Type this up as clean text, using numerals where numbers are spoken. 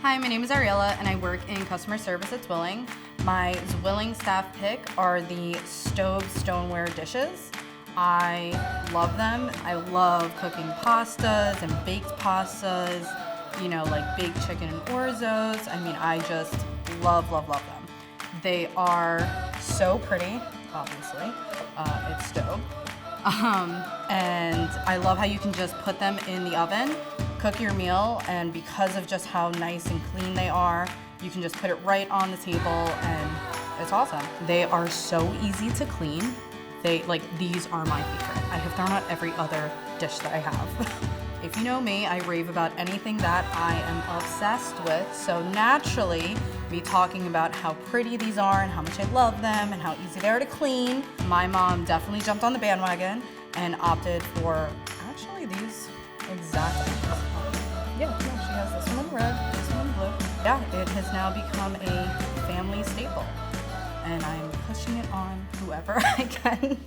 Hi, my name is Ariella and I work in customer service at Zwilling. My Zwilling staff pick are the STAUB stoneware dishes. I love them. I love cooking pastas and baked pastas, you know, like baked chicken and orzos. I mean, I just love them. They are so pretty, obviously. It's STAUB. And I love how you can just put them in the oven, cook your meal, and because of just how nice and clean they are, you can just put it right on the table and it's awesome. They are so easy to clean. These are my favorite. I have thrown out every other dish that I have. If you know me, I rave about anything that I am obsessed with, so naturally, me talking about how pretty these are and how much I love them and how easy they are to clean, my mom definitely jumped on the bandwagon and opted for actually these exact ones. Yeah, she has this one in red, this one in blue. Yeah, it has now become a family staple and I'm pushing it on whoever I can.